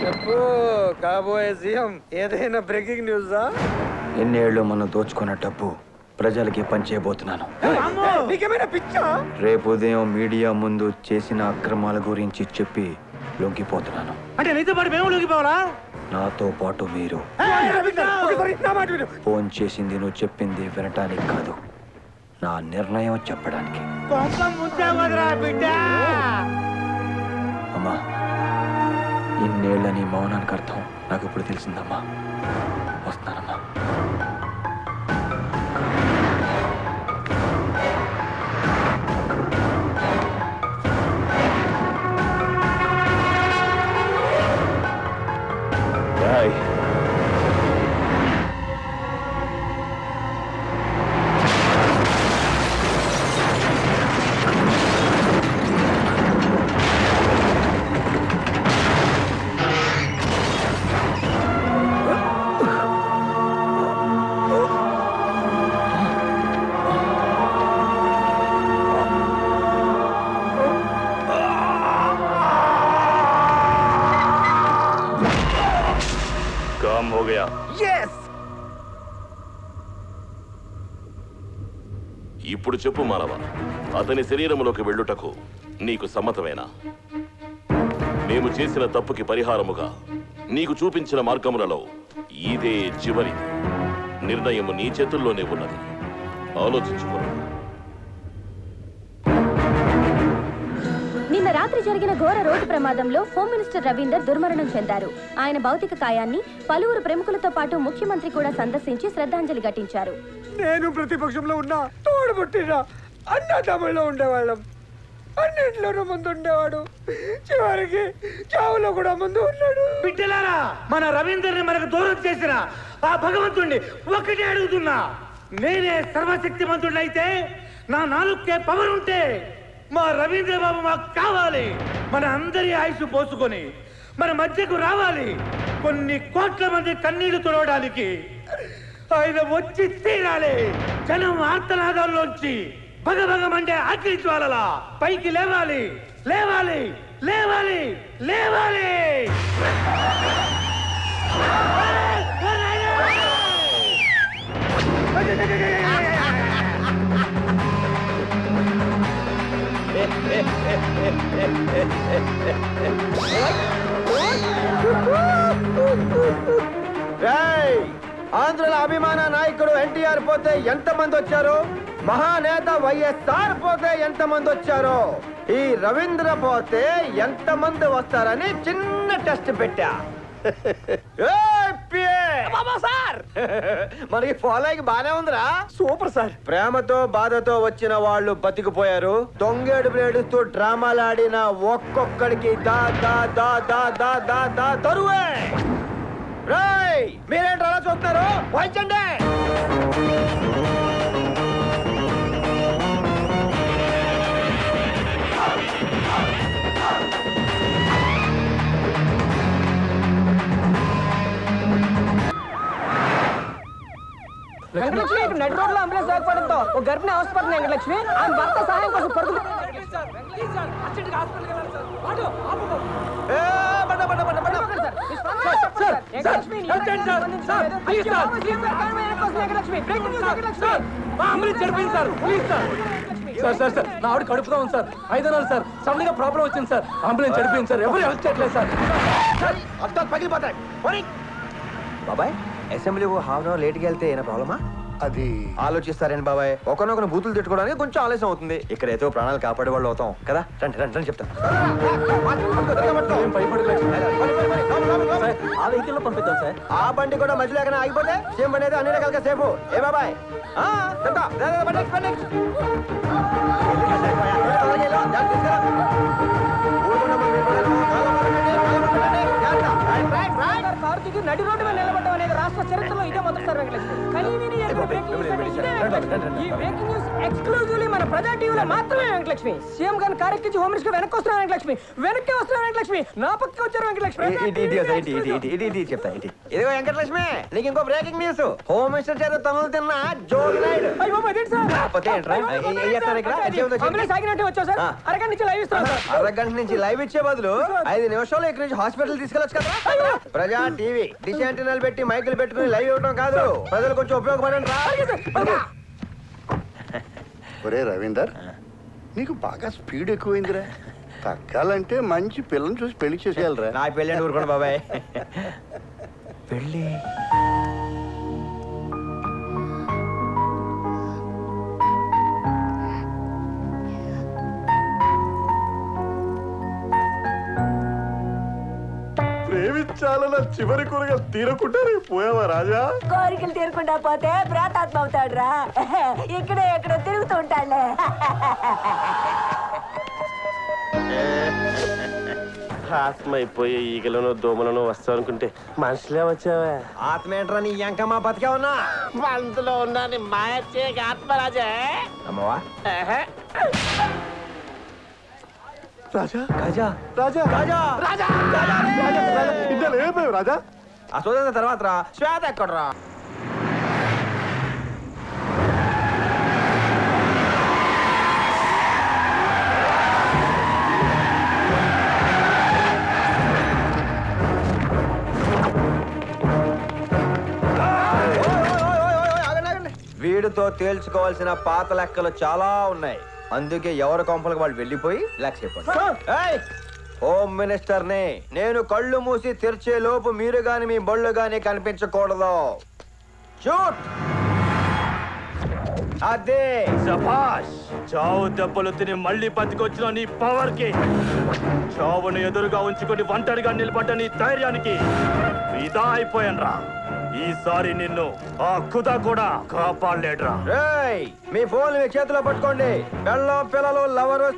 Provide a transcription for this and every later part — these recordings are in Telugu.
చెప్పు కాబోయే సీఎం, ఏదైనా బ్రేకింగ్ న్యూసా? ఎన్నేళ్ళు మనం దోచుకున్న డబ్బు ప్రజలకి పంచేయబోతున్నాను. నీకేమైనా పిచ్చా? రేపు ఉదయం మీడియా ముందు చేసిన అక్రమాల గురించి చెప్పి లొంగిపోతున్నాను. అంటే నీతో పాటు మేము లొంగిపోవాలా? నాతో పాటు మీరు. ఫోన్ చేసింది నువ్వు చెప్పింది వినటానికి కాదు, నా నిర్ణయం చెప్పడానికి. అమ్మా, ఇన్నేళ్ల నీ మౌనానికి అర్థం నాకు ఇప్పుడు తెలిసిందమ్మా. వస్తానమ్మా. ఇప్పుడు చెప్పు మానవ, అతని శరీరములోకి వెళ్ళుటకు నీకు సమ్మతమేనా? మేము చేసిన తప్పుకి పరిహారముగా నీకు చూపించిన మార్గములలో ఇదే చివరి నిర్ణయము నీ చేతుల్లోనే ఉన్నది. ఆలోచించుకో. నిన్న రాత్రి జరిగిన ఘోర రోడ్డు ప్రమాదంలో హోమ్ మినిస్టర్ రవీందర్ దుర్మరణం చెందారు. ఆయన భౌతిక కాయాన్ని పలువురు ప్రముఖులతో పాటు ముఖ్యమంత్రి కూడా సందర్శించి శ్రద్ధాంజలి ఘటించారు. నేను ప్రతిపక్షంలో ఉన్నా, తోడు పుట్టిన అన్నదమ్ముల్లో ఉండేవాళ్ళం. అన్నింటిలోనూ ముందు ఉండేవాడు, చివరికి చావులో కూడా ముందు ఉన్నాడు. బిడ్డలారా, మన రవీందర్ని మనకు దూరం చేసిన ఆ భగవంతుణ్ణి ఒకటే అడుగుతున్నా. నేనే సర్వశక్తిమంతుడినైతే, నా నాలుగుకే పవర్ ఉంటే మా రవీంద్ర బాబు మాకు కావాలి. మన అందరి ఆయుష్ పోసుకొని మన మధ్యకు రావాలి. కొన్ని కోట్ల మంది కన్నీళ్లు తుడవడానికి ఆయన వచ్చి తీరాలి. జనం ఆర్తనాదాల్లోంచి భగభగమంటే ఆకలి జ్వాలలా పైకి లేవాలి, లేవాలి, లేవాలి, లేవాలి. ఆంధ్రుల అభిమాన నాయకుడు ఎన్టీఆర్ పోతే ఎంతమంది వచ్చారు? మహానేత వైఎస్ఆర్ పోతే ఎంతమంది వచ్చారో, ఈ రవీంద్ర పోతే ఎంతమంది వస్తారని చిన్న టెస్ట్ పెట్టా. మనకి ఫాలోయింగ్ బానే ఉందిరా. Super sir. ప్రేమతో బాధతో వచ్చిన వాళ్ళు బతికిపోయారు. దొంగేడు బ్లేడుస్తూ డ్రామాలాడిన ఒక్కొక్కడికి దా దా దా దా దా దా దా తరువే. రేయ్, మీరేంటి అలా చూస్తున్నారు? వాయించండి. వెంకటలక్ష్మి, నడి రోడ్లో అంబులెన్స్ రాకపోవడంతో ఒక గర్భిణి అవసరపడుతుంది. వెంకటలక్ష్మి ఆమె భర్త సహాయం కోసం పరుగులు. సార్, నా ఆవిడ కడుపుతా ఉంది సార్. 5 నెలలు సార్. సడన్ గా ప్రాబ్లం వచ్చింది సార్. అంబులెన్స్ చనిపోయింది సార్. ఎవరు హెల్ప్ చేయట్లేదు సార్. అర్థం పగిలిపోతాయి. బాబాయ్, అసెంబ్లీ హాఫ్ అన్ అవర్ లేట్కి వెళ్తే ఏమైనా ప్రాబ్లమా? అది ఆలోచిస్తారండి బాబాయ్. ఒకరినొకరు బూతులు తిట్టుకోవడానికి కొంచెం ఆలస్యం అవుతుంది. ఇక్కడైతే ప్రాణాలు కాపాడే వాళ్ళు అవుతాం కదా. రండి రండి రండి చెప్తాను. ఆ వెహికల్ లో పంపిద్దాం సార్. ఆ బండి కూడా మధ్యలో ఎక్కడ ఆగిపోతే సేమ్ బండి అయితే అన్ని రకాలుగా సేఫ్. ఏ బాబాయ్, నడి రోడ్డు మీద నిలబడ్డం అనేది రాష్ట్ర చరిత్రలో ఇదే మొదటిసారి వెంకటలక్ష్మి. కనీవిని ఎరుగని breaking news అంటే ఇదే వెంకటలక్ష్మి. ఈ బ్రేకింగ్ న్యూస్ ఎక్స్క్లూజివ్లీ మన ప్రజా టీవీలో మాత్రమే వెంకటలక్ష్మి. సీఎం గారిని కారెక్కించి హోమ్ మినిస్టర్ వెనక్కి వస్తున్నారు వెంకటలక్ష్మి. వెనక్కి వస్తున్నారు వెంకటలక్ష్మి. నా పక్కకి వచ్చారు వెంకటలక్ష్మి. చెప్తా ఇదిగో వెంకటలక్ష్మి, నీకు ఇంకో బ్రేకింగ్ న్యూస్. హోమ్ మినిస్టర్ చేత తమలు తిన్న జోగి నాయుడు. అయ్యో బాబు, అదేంటి సార్? కాకపోతే ఏంట్రా? ఏం చేస్తారు ఇక్కడ? అంబులెన్స్ ఆగినట్టే వచ్చావు సార్. అరగంట నుంచి లైవ్ ఇస్తున్నాం సార్. అరగంట నుంచి లైవ్ ఇచ్చే బదులు 5 నిమిషాలు ఇక్కడ నుంచి హాస్పిటల్ తీసుకెళ్ళొచ్చు కదా. ప్రజా టీవీ డిష్ యాంటీనాలు పెట్టి మైకులు పెట్టుకుని లైవ్ ఇవ్వడం కాదు, ప్రజలు కొంచెం ఉపయోగపడండి రా. ఒరే రవీందర్, నీకు బాగా స్పీడ్ ఎక్కువైందిరా. తగ్గాలంటే మంచి పిల్లని చూసి పెళ్లి చేసేయాలరా. నా పెళ్ళి అంటే ఊరుకోండి బాబాయ్. పెళ్ళి ప్రేమించాలన్న చివరి కూరగా తీరకుండా పోయావా రాజా? కోరికలు తీరకుండా పోతే ప్రాతాత్మ అవుతాడు రా. ఇక్కడే ఎక్కడ తిరుగుతూ ఉంటాడులే. ఆత్మ అయిపోయి ఈగలను దోమలను వస్తావు అనుకుంటే మనుషులే వచ్చావా? ఆత్మ ఏంట్రా నీ ఎంకమ్మా బతికే ఉన్నా అందులో ఉన్నాను మాయచ్చే ఆత్మరాజే. అమ్మవా రాజా రాజా రాజా రాజా రాజా ఇద్దరు ఏమైపోయావు రాజా? ఆ చూసిన తర్వాత రా. శ్వేత ఎక్కడరా? వీడితో తేల్చుకోవాల్సిన పాత లెక్కలు చాలా ఉన్నాయి. అందుకే ఎవరి కొంపలకు వాళ్ళు వెళ్ళిపోయి రిలాక్స్ అయిపోతారు. హోమ్ మినిస్టర్ ని నేను కళ్ళు మూసి తెరిచే లోపు మీరు గాని మీ బళ్ళు గాని కనిపించకూడదు. షూట్. అదే శభాష్. చావు దెబ్బలు తిని మళ్ళీ బతికొచ్చిన నీ పవర్ కి, చావును ఎదురుగా ఉంచుకొని ఒంటరిగా నిలబడ్డ నీ ధైర్యానికి ఇదా అయిపోయాను రా. ఈసారి నిన్ను ఆ ఖుదా కూడా కాపాడలేడురా. రేయ్, మీ ఫోన్ మీ చేతిలో పట్టుకోండి. పెళ్ళం పిల్లలు లవరు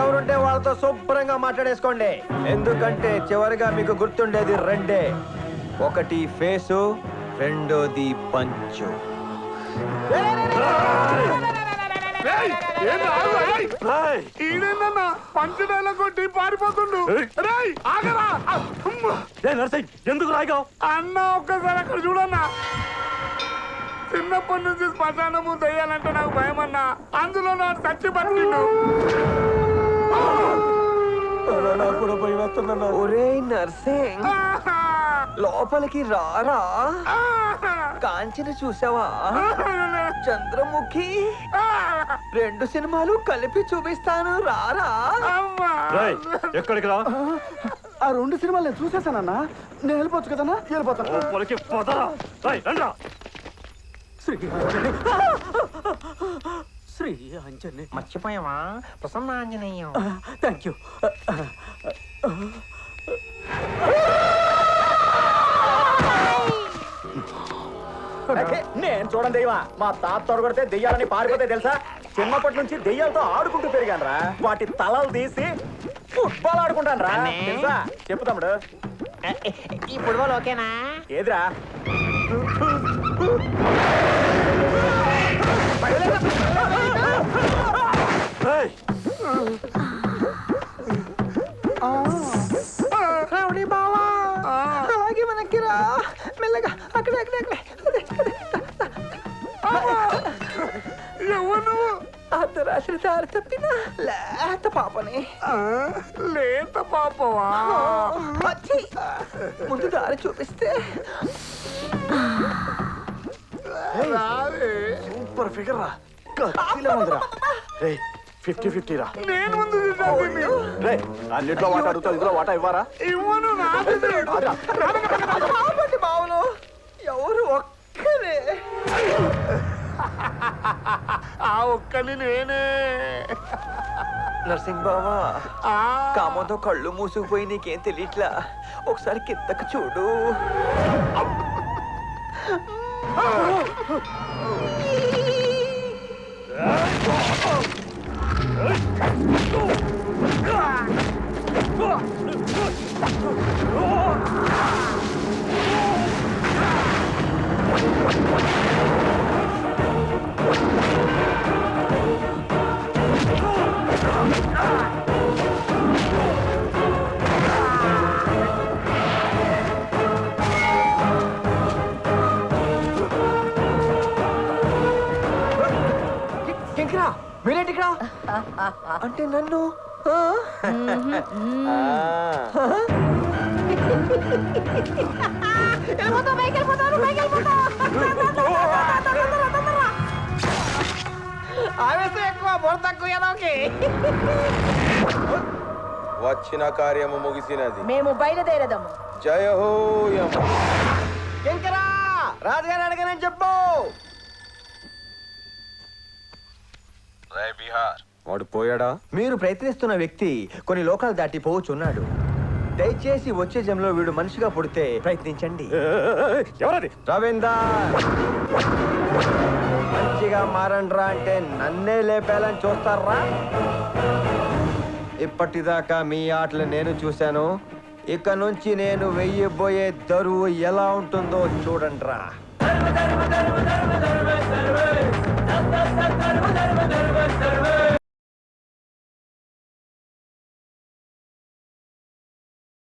ఎవరుంటే వాళ్ళతో శుభ్రంగా మాట్లాడేసుకోండి. ఎందుకంటే చివరిగా మీకు గుర్తుండేది రెండే. ఒకటి ఫేసు, రెండోది పంచు. ఈడేనన్నా పంచడాల కొట్టి పారిపోతుండు. ఎందుకు రాగా అన్న ఒక్కసారి అక్కడ చూడన్నా. చిన్నప్పటి నుంచి శ్మశానము దయ్యాలంటే నాకు భయం అన్నా. అందులో నాకు చచ్చి బతికిండు. ఒరేయ్ నర్సింగ్, లోపలికి రారా. కాంచన చూసావా? చంద్రముఖి 2 సినిమాలు కలిపి చూపిస్తాను, రారా. ఎక్కడికి రా? ఆ 2 సినిమాలు నేను చూసేసానన్నా. నేను వెళ్ళిపోవచ్చు కదన్నా? వెళ్ళిపోతాను. లోపలికి పదరా. రండ్రా. శ్రీ ఆంజనేయ. మర్చిపోయావా? ప్రసన్న ఆంజనేయం. Thank you. నేను చూడండి దెయ్యమా, మా తాత తొడగొడితే దెయ్యాలని పారిపోతే తెలుసా? చిన్నప్పటి నుంచి దెయ్యాలతో ఆడుకుంటూ పెరిగాను రా. వాటి తలలు తీసి ఫుట్బాల్ ఆడుకుంటాను రా. తెలుసా? చెప్పు తమ్ముడు. ఈ ఫుట్బాల్ ఓకేనా? ఏదిరా? అలాగే మనకి రా. మెల్లగా అక్కడ అక్కడ అక్కడ. ఎవరు? అర్ధరాత్రి దారి తప్పిన లేత పాపని. లేత పాపవా? వచ్చి ముందు దారి చూపిస్తే. సూపర్ ఫిగర్ రా. 50-50 రా. నేను ముందు చూసాను. అన్నిట్లో వాట అడుగుతావు, ఇందులో వాట ఇవ్వరా? ఇవ్వను. పాపండి బావులు ఎవరు ఒక్కరే. ఆ ఒక్కని నేనే. నర్సింగ్ బావా, కామంతో కళ్ళు మూసుకుపోయి నీకేం తెలియట్లా. ఒకసారి కిందకు చూడు. ఇక్కడ అంటే నన్ను ఆ? వెళ్ళిపోతా, పైకి వెళ్ళిపోతాను, పైకి వెళ్ళిపోతా. ఆవేశం ఎక్కువ, బుర్ర తక్కువ ఎలాకి. వచ్చిన కార్యము ముగిసినది. మేము బయలుదేరదాము. జయ హో యమ. కింకరా రాజుగారు అడగనని చెప్పు. వాడు పోయాడా? మీరు ప్రయత్నిస్తున్న వ్యక్తి కొన్ని లోకాలు దాటి పోవచ్చున్నాడు. దయచేసి వచ్చే జన్మలో వీడు మనిషిగా పుడితే ప్రయత్నించండి. ఎవరది? రవీందర్, మంచిగా మారండ్రా అంటే నన్నే లేపేయాలని చూస్తారా? ఇప్పటిదాకా మీ ఆటలు నేను చూశాను. ఇక నుంచి నేను వెయ్యబోయే దరువు ఎలా ఉంటుందో చూడండిరా.